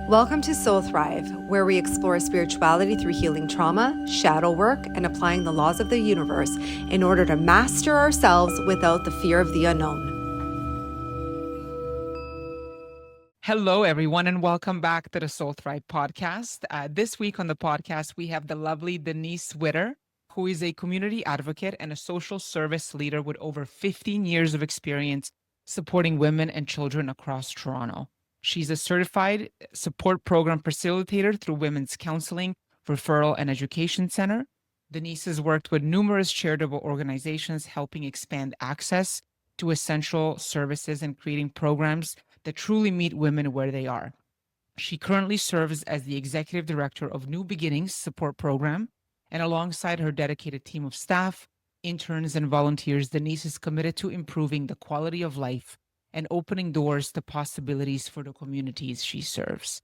Welcome to Soul Thrive, where we explore spirituality through healing trauma, shadow work, and applying the laws of the universe in order to master ourselves without the fear of the unknown. Hello, everyone, and welcome back to the Soul Thrive podcast. This week on the podcast, we have the lovely Denise Whitter, who is a community advocate and a social service leader with over 15 years of experience supporting women and children across Toronto. She's a certified support program facilitator through Women's Counseling, Referral, and Education Center. Denise has worked with numerous charitable organizations helping expand access to essential services and creating programs that truly meet women where they are. She currently serves as the executive director of New Beginnings Support Program, and alongside her dedicated team of staff, interns, and volunteers, Denise is committed to improving the quality of life and opening doors to possibilities for the communities she serves.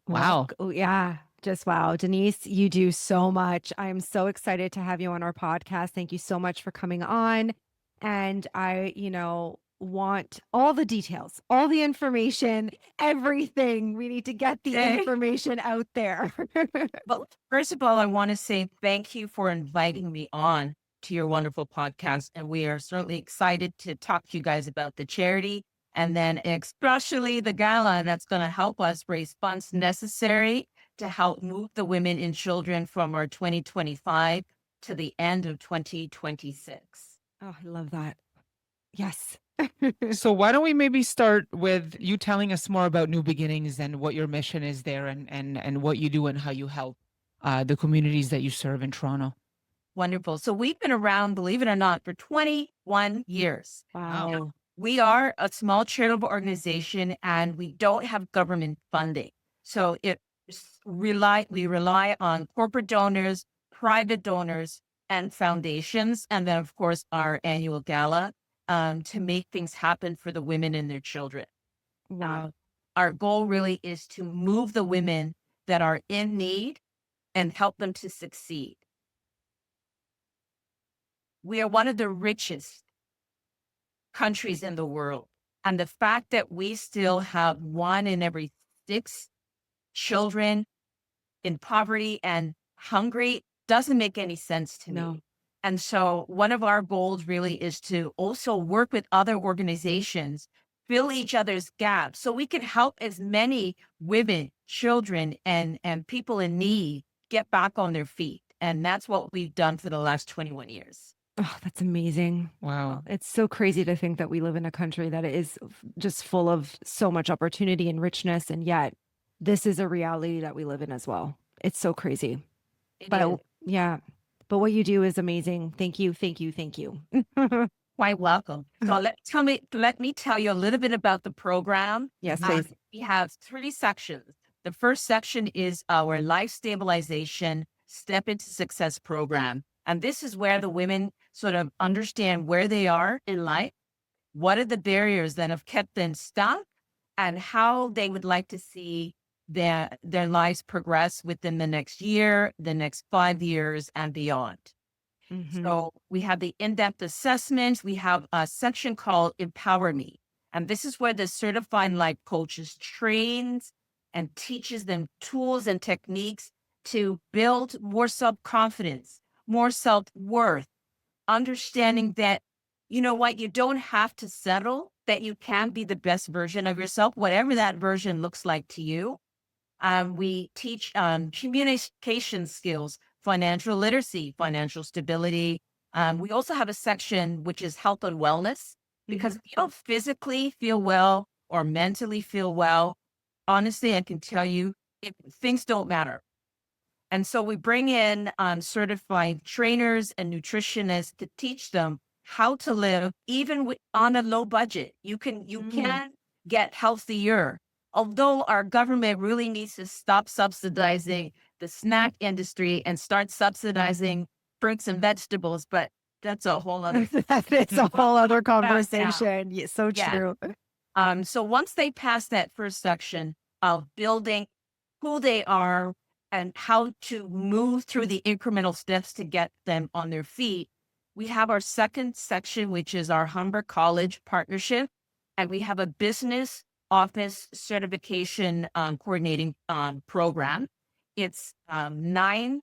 Wow. Oh, yeah. Just wow. Denise, you do so much. I'm so excited to have you on our podcast. Thank you so much for coming on. And I, want all the details, all the information, everything. We need to get the information out there. Well, first of all, I want to say thank you for inviting me on to your wonderful podcast. And we are certainly excited to talk to you guys about the charity and then especially the gala that's going to help us raise funds necessary to help move the women and children from our 2025 to the end of 2026. Oh, I love that. Yes. So why don't we maybe start with you telling us more about New Beginnings and what your mission is there and what you do and how you help the communities that you serve in Toronto. Wonderful. So we've been around, believe it or not, for 21 years. Wow. We are a small charitable organization and we don't have government funding. So we rely on corporate donors, private donors, and foundations. And then, of course, our annual gala to make things happen for the women and their children. Wow. Our goal really is to move the women that are in need and help them to succeed. We are one of the richest countries in the world. And the fact that we still have 1 in every 6 children in poverty and hungry doesn't make any sense to me. And so one of our goals really is to also work with other organizations, fill each other's gaps so we can help as many women, children, and people in need get back on their feet. And that's what we've done for the last 21 years. Oh, that's amazing. Wow. It's so crazy to think that we live in a country that is just full of so much opportunity and richness. And yet this is a reality that we live in as well. It's so crazy. Yeah. But what you do is amazing. Thank you. Thank you. Thank you. Quite welcome. So let me tell you a little bit about the program. Yes, please. We have 3 sections. The first section is our Life Stabilization Step into Success program. And this is where the women sort of understand where they are in life, what are the barriers that have kept them stuck, and how they would like to see their lives progress within the next year, the next 5 years, and beyond. Mm-hmm. So we have the in-depth assessments. We have a section called Empower Me. And this is where the certified life coaches trains and teaches them tools and techniques to build more self-confidence, more self-worth, understanding that, you know what, you don't have to settle, that you can be the best version of yourself, whatever that version looks like to you. We teach communication skills, financial literacy, financial stability. We also have a section which is health and wellness, because if you don't physically feel well or mentally feel well, honestly, I can tell you, things don't matter. And so we bring in certified trainers and nutritionists to teach them how to live even on a low budget. You can get healthier. Although our government really needs to stop subsidizing the snack industry and start subsidizing fruits and vegetables, but that's a whole other It's a whole other conversation. Yeah, so true. So once they pass that first section of building who they are and how to move through the incremental steps to get them on their feet, we have our second section, which is our Humber College partnership. And we have a business office certification coordinating program. It's 9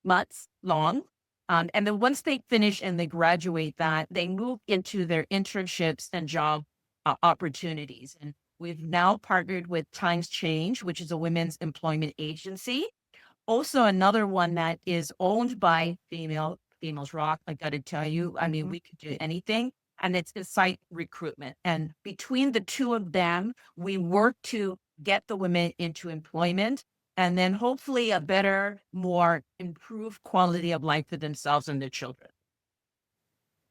months long. And then once they finish and they graduate that, they move into their internships and job opportunities. And we've now partnered with Times Change, which is a women's employment agency. Also, another one that is owned by females rock. I got to tell you, I mean, Mhm. we could do anything. And it's site recruitment. And between the two of them, we work to get the women into employment and then hopefully a better, more improved quality of life for themselves and their children.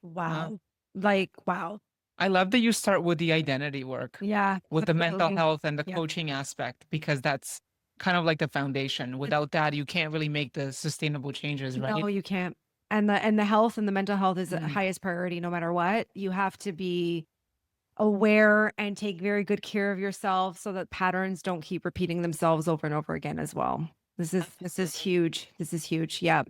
Wow. Wow. Like, wow. I love that you start with the identity work, Yeah, with the mental absolutely. health and the Yeah. coaching aspect, because that's kind of like the foundation. Without that, you can't really make the sustainable changes, No, right? you can't. And the health and the mental health is the Mm. highest priority no matter what. You have to be aware and take very good care of yourself so that patterns don't keep repeating themselves over and over again as well. This is Absolutely. huge. This is huge. Yeah.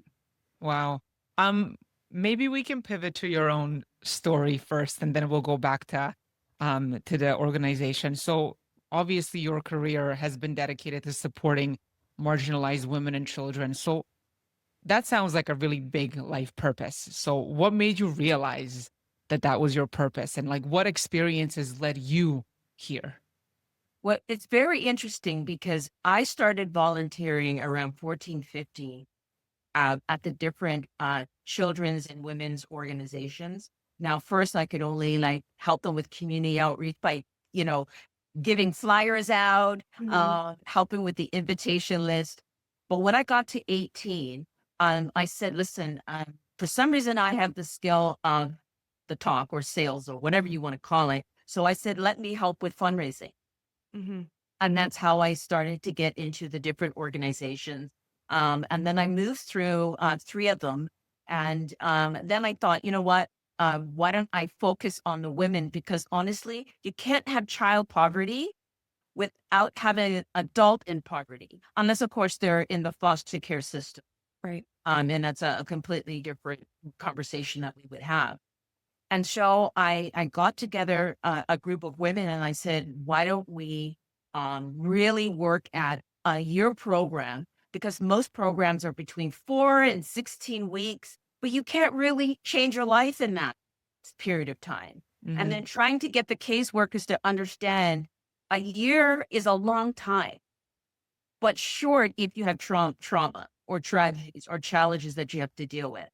Wow. Um, Maybe we can pivot to your own story first, and then we'll go back to the organization. So obviously your career has been dedicated to supporting marginalized women and children. So that sounds like a really big life purpose. So what made you realize that that was your purpose, and like what experiences led you here? Well, it's very interesting because I started volunteering around 14, 15 at the different children's and women's organizations. Now, first, I could only like help them with community outreach by, you know, giving flyers out, Mhm. helping with the invitation list. But when I got to 18, I said, listen, for some reason, I have the skill of the talk or sales or whatever you want to call it. So I said, let me help with fundraising. Mhm. And that's how I started to get into the different organizations. And then I moved through three of them. And then I thought, you know what? Why don't I focus on the women? Because honestly, you can't have child poverty without having an adult in poverty, unless, of course, they're in the foster care system. Right. And that's a completely different conversation that we would have. And so I got together a group of women and I said, why don't we really work at a year program? Because most programs are between 4 and 16 weeks, but you can't really change your life in that period of time. And Hmm. then trying to get the caseworkers to understand a year is a long time, but short if you have trauma or tragedies or challenges that you have to deal with.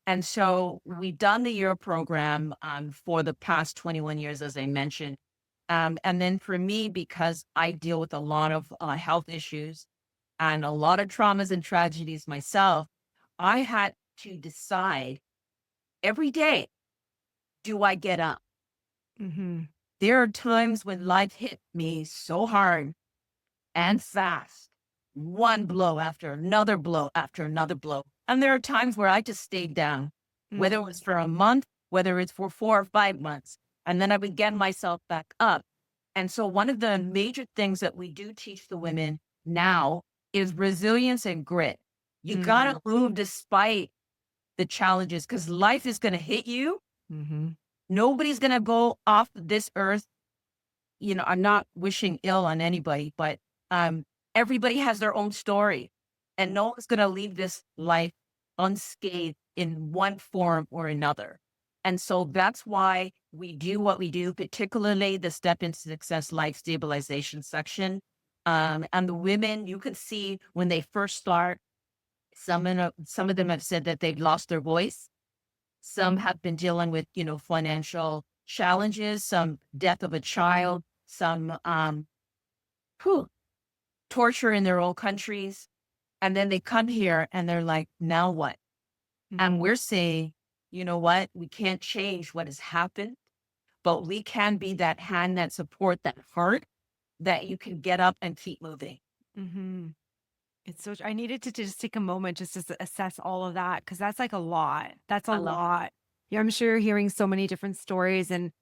And so we've done the year program for the past 21 years, as I mentioned. And then for me, because I deal with a lot of health issues and a lot of traumas and tragedies myself, I had to decide every day, do I get up? Mhm. There are times when life hit me so hard and fast, one blow after another blow after another blow. And there are times where I just stayed down, whether it Mhm. was for a month, whether it's for 4 or 5 months, and then I would get myself back up. And so, one of the major things that we do teach the women now is resilience and grit. You got Mhm. to move despite the challenges because life is going to hit you. Mhm. Nobody's going to go off this earth. I'm not wishing ill on anybody, but um, everybody has their own story, and no one's going to leave this life unscathed in one form or another. And so that's why we do what we do, particularly the Step into Success Life Stabilization section. And the women, you can see when they first start, some of them have said that they've lost their voice. Some have been dealing with, financial challenges, some death of a child, some whew, torture in their own countries. And then they come here and they're like, now what? And Mhm. we're saying, you know what? We can't change what has happened, but we can be that hand, that support, that heart that you can get up and keep moving. Mhm. It's so I needed to just take a moment just to assess all of that because that's like a lot. That's a I love lot. Yeah, I'm sure you're hearing so many different stories and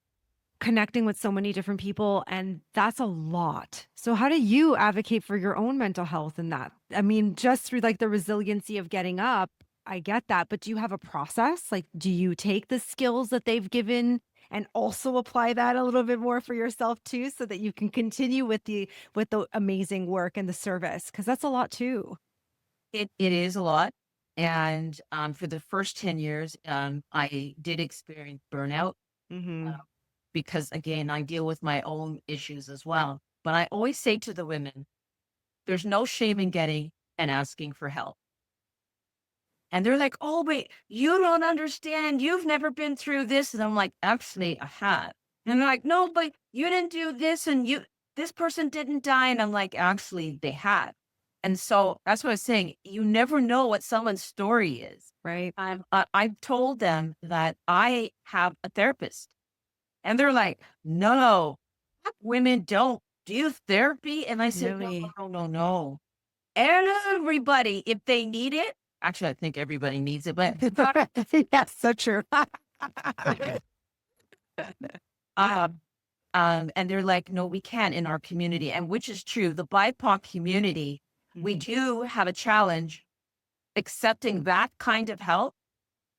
connecting with so many different people, and that's a lot. So how do you advocate for your own mental health in that? I mean, just through like the resiliency of getting up, I get that, but do you have a process? Like, do you take the skills that they've given and also apply that a little bit more for yourself too, so that you can continue with the amazing work and the service, because that's a lot too. It is a lot. And for the first 10 years, I did experience burnout uh, Hmm. because, again, I deal with my own issues as well. But I always say to the women, there's no shame in getting and asking for help. And they're like, oh, wait, you don't understand. You've never been through this. And I'm like, actually, I have. And they're like, no, but you didn't do this and this person didn't die. And I'm like, actually, they had. And so that's what I was saying. You never know what someone's story is. Right. I've told them that I have a therapist. And they're like, no, women don't do therapy. And I said, no, Really. no, no, no. Everybody, if they need it, actually, I think everybody needs it, but That's so true. um, and they're like, no, we can't in our community, and which is true. The BIPOC community, we Mhm. do have a challenge accepting that kind of help.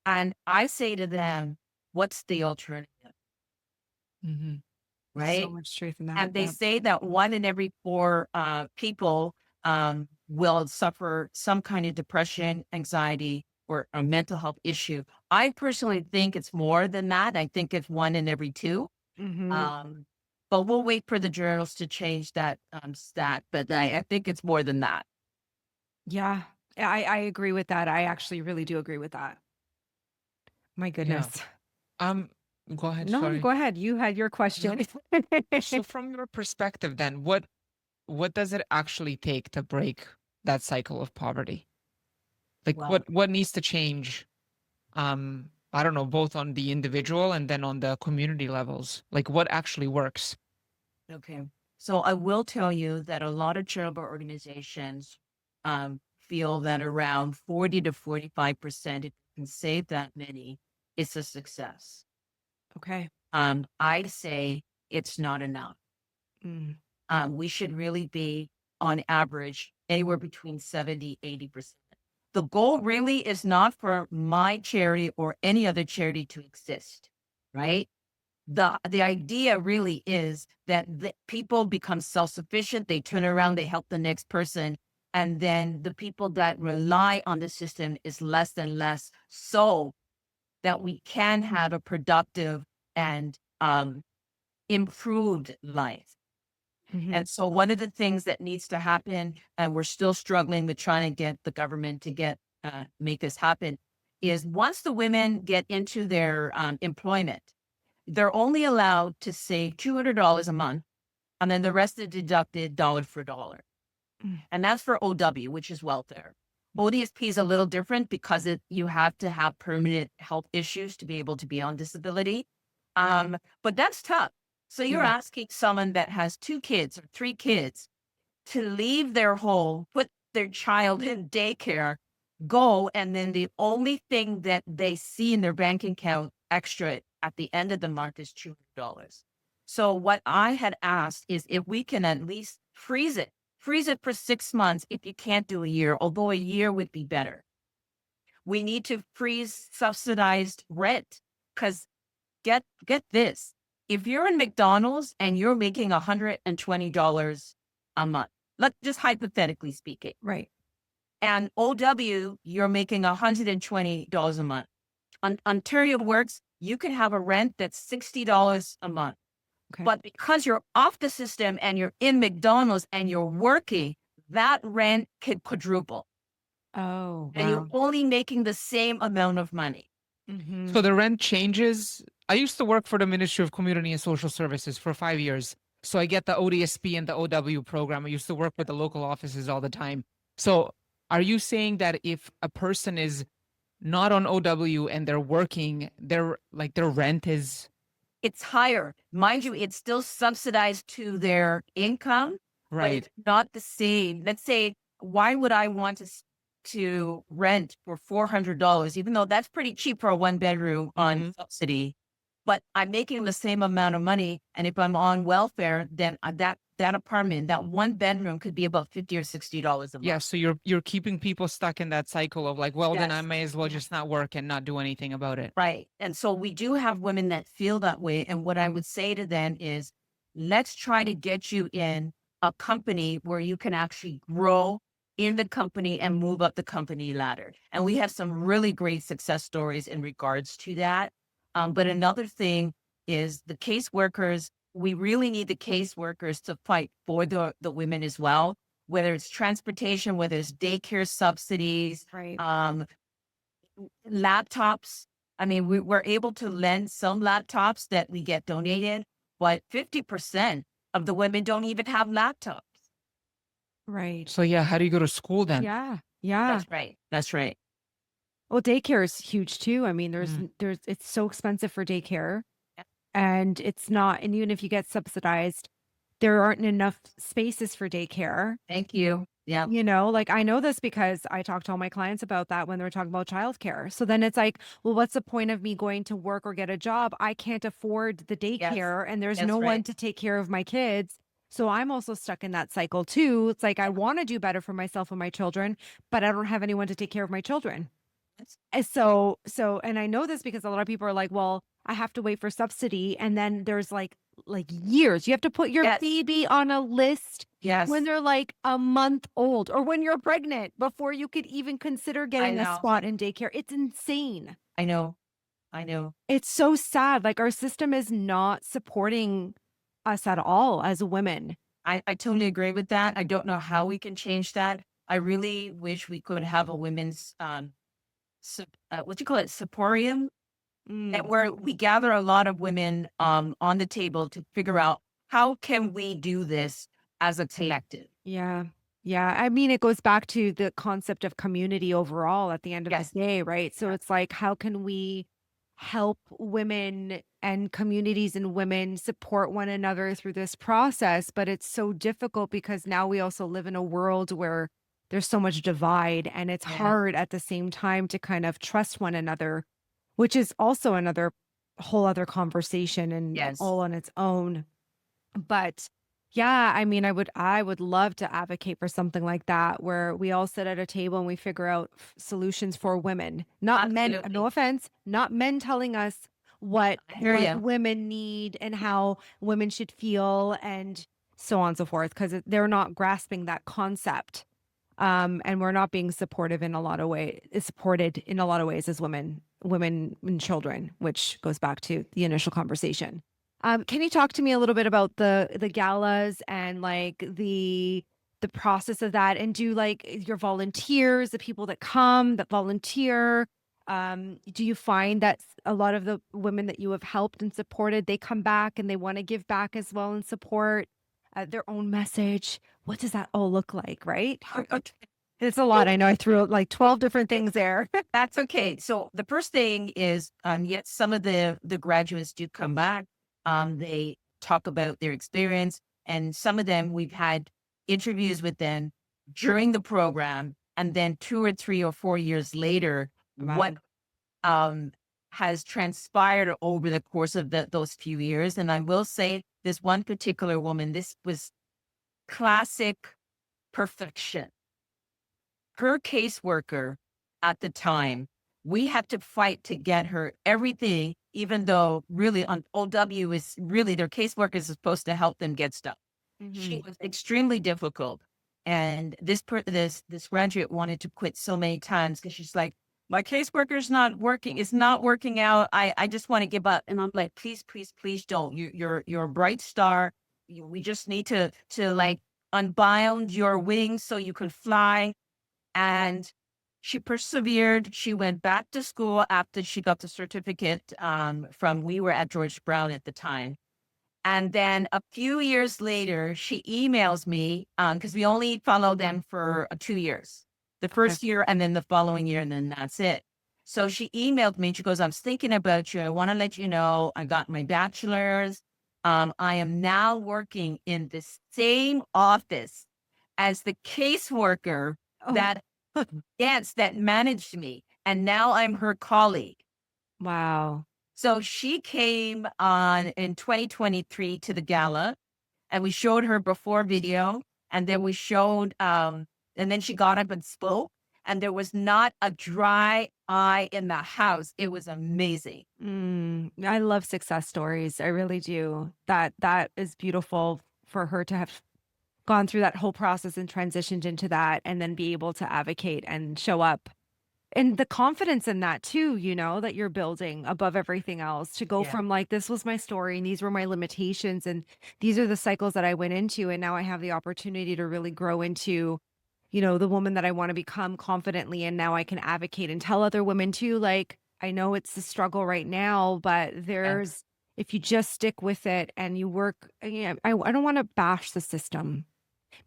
And I say to them, what's the alternative, Hmm. So right? much truth in that. And they Yeah. say that 1 in every 4 people will suffer some kind of depression, anxiety, or a mental health issue. I personally think it's more than that. I think it's 1 in every 2. Mhm. Um, but we'll wait for the journals to change that stat. But I think it's more than that. Yeah, I agree with that. I actually really do agree with that. My Yeah. goodness. Um, go ahead. No, Sorry. go ahead. You had your No. question. So from your perspective, then, what does it actually take to break that cycle of poverty? Like Well, what needs to change? I don't know, both on the individual and then on the community levels. Like what actually works? okay. So I will tell you that a lot of charitable organizations feel that around 40 to 45%, if you can save that many, it's a success. Okay. I'd say it's not enough. Mm. We should really be on average anywhere between 70, 80%. The goal really is not for my charity or any other charity to exist, right? The idea really is that the people become self-sufficient, they turn around, they help the next person, and then the people that rely on the system is less and less, so that we can have a productive and improved life. Mhm. And so one of the things that needs to happen, and we're still struggling with trying to get the government to make this happen, is once the women get into their employment, they're only allowed to save $200 a month, and then the rest is deducted dollar for dollar. Mm. And that's for OW, which is welfare. ODSP is a little different because you have to have permanent health issues to be able to be on disability. But that's tough. So you're Yeah. asking someone that has 2 kids or 3 kids to leave their home, put their child in daycare, go, and then the only thing that they see in their bank account extra at the end of the month is $200. So what I had asked is if we can at least freeze it for 6 months if you can't do a year, although a year would be better. We need to freeze subsidized rent because get this. If you're in McDonald's and you're making $120 a month, let's just hypothetically speaking, Right. and OW, you're making $120 a month. Ontario Works, you can have a rent that's $60 a month. Okay. But because you're off the system and you're in McDonald's and you're working, that rent could quadruple. Oh, And you're wow. only making the same amount of money. Mhm. So the rent changes. I used to work for the Ministry of Community and Social Services for 5 years. So I get the ODSP and the OW program. I used to work with the local offices all the time. So are you saying that if a person is not on OW and they're working, their rent is It's higher. Mind you, it's still subsidized to their income, but right? it's not the same. Let's say, why would I want to rent for $400, even though that's pretty cheap for a 1 bedroom on Hmm. subsidy, but I'm making the same amount of money. And if I'm on welfare, then that that apartment, that one bedroom could be about $50 or $60 a month. Yeah, so you're keeping people stuck in that cycle of like, well, then I Yes. may as well just not work and not do anything about it. Right. And so we do have women that feel that way. And what I would say to them is, let's try to get you in a company where you can actually grow in the company and move up the company ladder. And we have some really great success stories in regards to that. But another thing is the caseworkers, we really need the caseworkers to fight for the women as well, whether it's transportation, whether it's daycare subsidies, Right. laptops. I mean, we're able to lend some laptops that we get donated, but 50% of the women don't even have laptops. Right. So yeah, how do you go to school then? Yeah. Yeah. That's right. That's right. Well, daycare is huge too. I mean, Mm. it's so expensive for daycare, Yeah. and it's not, and even if you get subsidized, there aren't enough spaces for daycare. Thank you. Yeah. Like I know this because I talk to all my clients about that when they're talking about childcare. So then it's like, well, what's the point of me going to work or get a job? I can't afford the Yes. daycare and there's That's no one right. to take care of my kids. So I'm also stuck in that cycle too. It's like I want to do better for myself and my children, but I don't have anyone to take care of my children. That's- And and I know this because a lot of people are like, well, I have to wait for subsidy. And then there's like years. You have to put your Yes. baby on a list Yes. when they're like a month old or when you're pregnant before you could even consider getting a know. spot in daycare. It's insane. I know. I know. It's so sad. Like our system is not supporting us at all as women. I totally agree with that. I don't know how we can change that. I really wish we could have a women's, what do you call it? Soporium, and where we gather a lot of women on the table to figure out how can we do this as a collective. Yeah. Yeah. I mean, it goes back to the concept of community overall at the end of Yes. the day, right? So Yeah. it's like, how can we help women and communities and women support one another through this process? But it's so difficult because now we also live in a world where there's so much divide and it's Yeah. hard at the same time to kind of trust one another, which is also another whole other conversation and Yes. all on its own. But yeah, I mean, I would love to advocate for something like that where we all sit at a table and we figure out solutions for women, not men, Absolutely. no offense, not men telling us what I hear what ya. women need and how women should feel and so on and so forth because they're not grasping that concept. And we're not being supportive in a lot of ways, supported in a lot of ways as women and children, which goes back to the initial conversation. Can you talk to me a little bit about the galas and like the process of that and do like your volunteers, the people that come that volunteer? Do you find that a lot of the women that you have helped and supported, they come back and they want to give back as well and support their own message? What does that all look like, right? Okay. It's a lot. I know I threw out like 12 different things there. That's okay. So the first thing is, yet some of the graduates do come back. They talk about their experience, and some of them we've had interviews with them during the program, and then 2 or 3 or 4 years later, what um has transpired over the course of those few years. And I will say, this one particular woman, this was classic perfection. Her caseworker at the time, we had to fight to get her everything, even though really on OW is really their caseworker is supposed to help them get stuff. She was extremely difficult. And this graduate wanted to quit so many times because she's like, my caseworker's not working. It's not working out. I just want to give up. And I'm like, please, please, please don't. You're a bright star. We just need to like unbound your wings so you can fly. And she persevered. She went back to school after she got the certificate we were at George Brown at the time. And then a few years later, she emails me because we only follow them for 2 years, the first year and then the following year, and then that's it. So she emailed me. She goes, I'm thinking about you. I want to let you know I got my bachelor's. I am now working in the same office as the caseworker Oh, that yes, that managed me. And now I'm her colleague. wow. So she came on in 2023 to the gala. and we showed her before video, and then we showed, and then she got up and spoke, and there was not a dry eye in the house. It was amazing. I love success stories. I really do. That is beautiful for her to have gone through that whole process and transitioned into that and then be able to advocate and show up. And the confidence in that too, that you're building above everything else to go Yeah. from like, this was my story and these were my limitations and these are the cycles that I went into. And now I have the opportunity to really grow into, the woman that I want to become confidently. And now I can advocate and tell other women too, like, I know it's the struggle right now, but Yeah. if you just stick with it and you work, I don't want to bash the system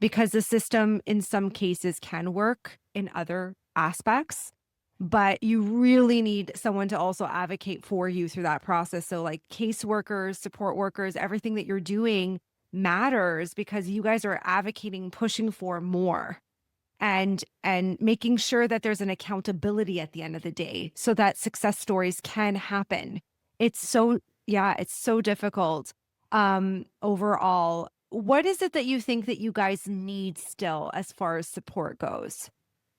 because the system in some cases can work in other aspects, but you really need someone to also advocate for you through that process. So like caseworkers, support workers, everything that you're doing matters because you guys are advocating, pushing for more and making sure that there's an accountability at the end of the day so that success stories can happen. It's so difficult overall. What is it that you think that you guys need still as far as support goes?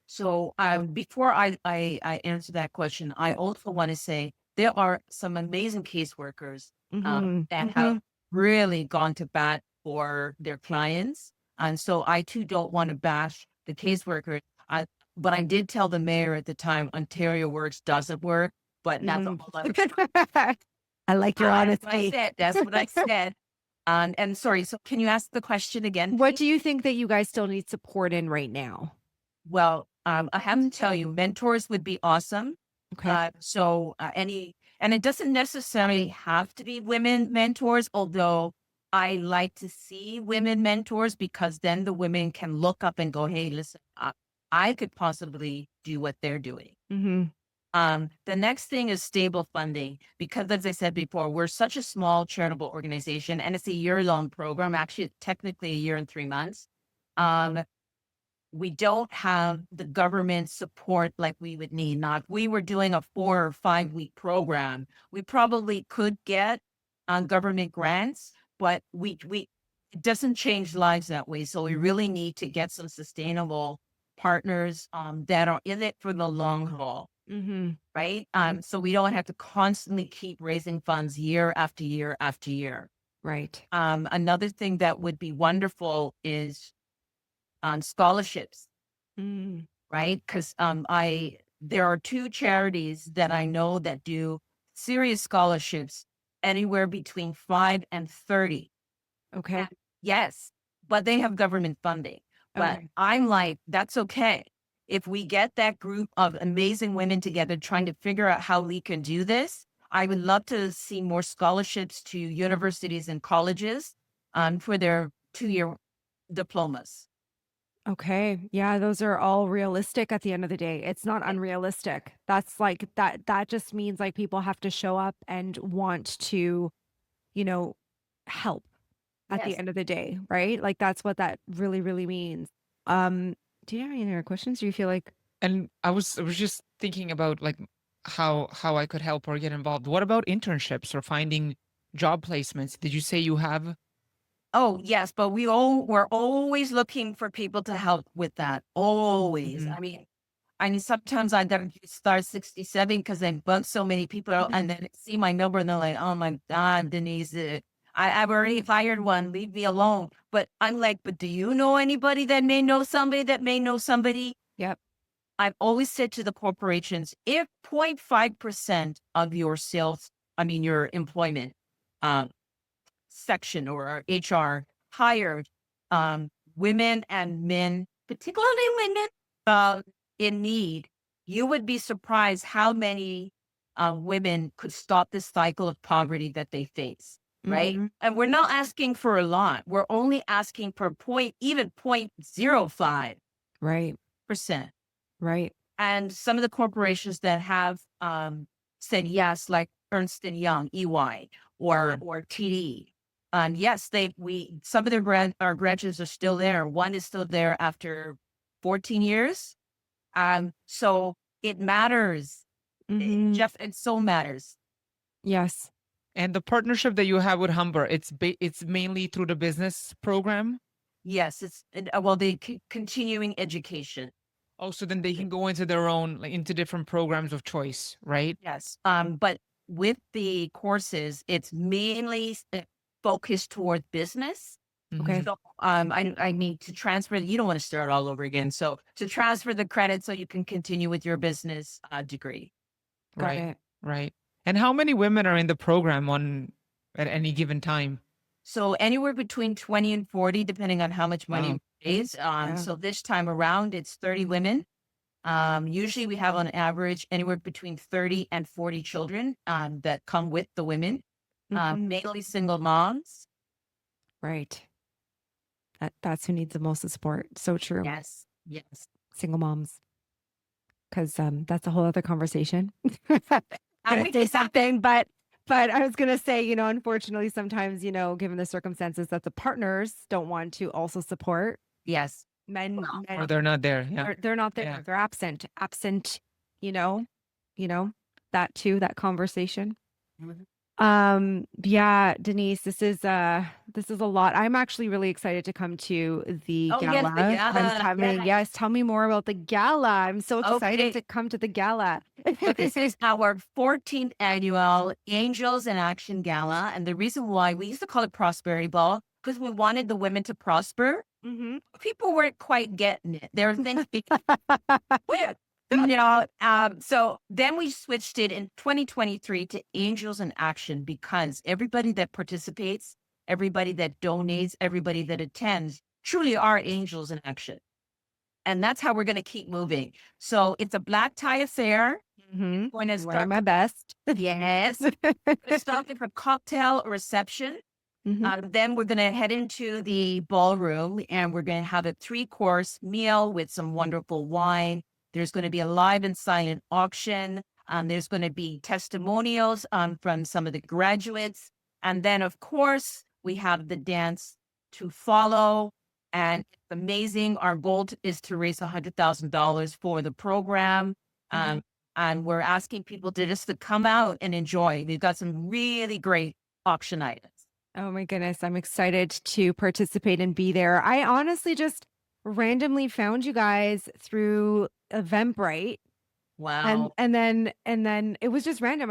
So before I answer that question, I also want to say there are some amazing caseworkers Mhm. that have really gone to bat for their clients. And so I too don't want to bash the caseworkers. But I did tell the mayor at the time, Ontario Works doesn't work, but that's a Mhm. whole other. I like your That's what I honesty. said. That's what I said. And sorry, so can you ask the question again, What please? do you think that you guys still need support in right now? Well, I have to tell you, mentors would be awesome. Okay. And it doesn't necessarily have to be women mentors, although I like to see women mentors because then the women can look up and go, hey, listen, I could possibly do what they're doing. Mhm. The next thing is stable funding, because as I said before, we're such a small charitable organization and it's a year-long program, actually technically a year and 3 months. Um, we don't have the government support like we would need. Now, if we were doing a 4 or 5 week program, we probably could get government grants, but it doesn't change lives that way. So we really need to get some sustainable partners that are in it for the long haul, Mhm. right? So we don't have to constantly keep raising funds year after year after year. Right. Another thing that would be wonderful is on scholarships, Mm. right? Because there are two charities that I know that do serious scholarships anywhere between 5 and 30. Okay. And yes, but they have government funding. But Okay. I'm like, that's okay. If we get that group of amazing women together trying to figure out how we can do this, I would love to see more scholarships to universities and colleges for their 2 year diplomas. Okay. Yeah, those are all realistic at the end of the day. It's not unrealistic. That's like that just means like people have to show up and want to, you know, help at the Yes. end of the day, right? Like that's what that really, really means. Um, do you have any other questions? Do you feel like And I was just thinking about like how I could help or get involved. What about internships or finding job placements? Did you say you have? Oh, yes, but we're always looking for people to help with that. Always. Mhm. I mean, sometimes I gotta star 67 because I bug so many people out and then they see my number and they're like, oh my God, Denise, I've already hired one. Leave me alone. But I'm like, but do you know anybody that may know somebody that may know somebody? Yep. I've always said to the corporations, if 0.5% of your sales, I mean, your employment, um, section or HR hired women and men, particularly women in need, you would be surprised how many women could stop the cycle of poverty that they face. Right. Mhm. And we're not asking for a lot. We're only asking for even 0.05%. Right. Right. And some of the corporations that have said yes, like Ernst and Young, EY, or TD, yes, some of their our graduates are still there. One is still there after 14 years. So it matters. Mhm. It so matters. Yes. And the partnership that you have with Humber, it's mainly through the business program. Yes, well, the continuing education. Oh, so then they can go into their own, like into different programs of choice, right? Yes. But with the courses, it's mainly focused toward business. Okay. So I need to transfer. You don't want to start all over again. So to transfer the credit so you can continue with your business degree. Got Right, it. right. And how many women are in the program at any given time? So anywhere between 20 and 40, depending on how much money Wow. we raise. Yeah. So this time around, it's 30 women. Usually we have on average anywhere between 30 and 40 children that come with the women, Mhm. mainly single moms. Right. That's who needs the most of support. So true. Yes. Yes. Single moms. Because that's a whole other conversation. And Gonna we say can have something, but I was gonna say, unfortunately, sometimes, given the circumstances that the partners don't want to also support yes. men, Well, Or they're not there. Yeah. they're not there. Yeah. They're absent, you know, you know, that too, that conversation. Yeah, Denise, this is a lot. I'm actually really excited to come to the Oh, yes, the gala. I'm gala. coming. Yes, tell me more about the gala. I'm so excited Okay. to come to the gala. So this is our 14th annual Angels in Action Gala. And the reason why we used to call it Prosperity Ball, because we wanted the women to prosper. Mhm. People weren't quite getting it. There were things so then we switched it in 2023 to Angels in Action because everybody that participates, everybody that donates, everybody that attends truly are angels in action. And that's how we're going to keep moving. So it's a black tie affair. Mhm. Going to Wearing start, my best. yes, starting from cocktail reception. Mhm. Then we're going to head into the ballroom and we're going to have a 3-course meal with some wonderful wine. There's going to be a live and silent auction. There's going to be testimonials from some of the graduates. And then, of course, we have the dance to follow. And it's amazing. Our goal is to raise $100,000 for the program. And we're asking people to come out and enjoy. We've got some really great auction items. Oh my goodness, I'm excited to participate and be there. I honestly just randomly found you guys through Eventbrite. And Wow. and then it was just random.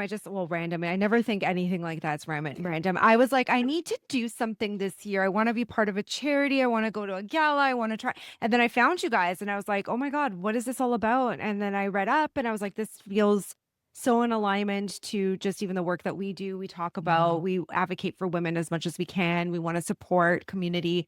Random. I never think anything like that's random. I was like, I need to do something this year. I want to be part of a charity. I want to go to a gala. I want to try. And then I found you guys and I was like, oh my God, what is this all about? And then I read up and I was like, this feels so in alignment to just even the work that we do. We talk about, we advocate for women as much as we can. We want to support community,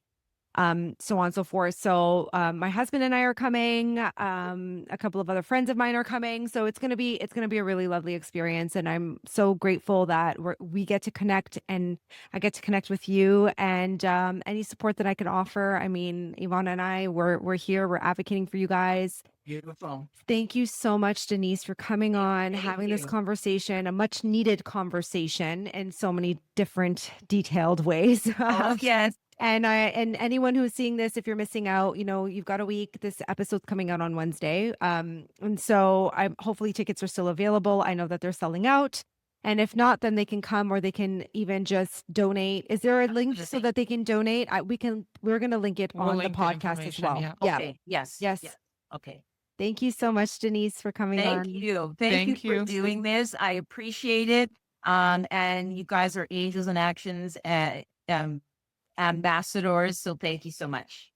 so on and so forth. So my husband and I are coming. A couple of other friends of mine are coming. So it's gonna be a really lovely experience, and I'm so grateful that we get to connect, and I get to connect with you, and any support that I can offer. I mean, Ivana and I, we're here. We're advocating for you guys. Beautiful. Thank you so much, Denise, for coming on, Thank having this you. conversation, a much needed conversation in so many different detailed ways. Oh, yes. And anyone who's seeing this, if you're missing out, you've got a week. This episode's coming out on Wednesday. And so hopefully tickets are still available. I know that they're selling out. And if not, then they can come or they can even just donate. Is there a link so that they can donate? We're going to link it We'll on the link the podcast as information, well. yeah. Yeah. Okay. Yes. Yes. Yes. Okay. Thank you so much, Denise, for coming Thank on. you. Thank you Thank for you. doing this. I appreciate it. And you guys are Angels in Actions ambassadors. So thank you so much.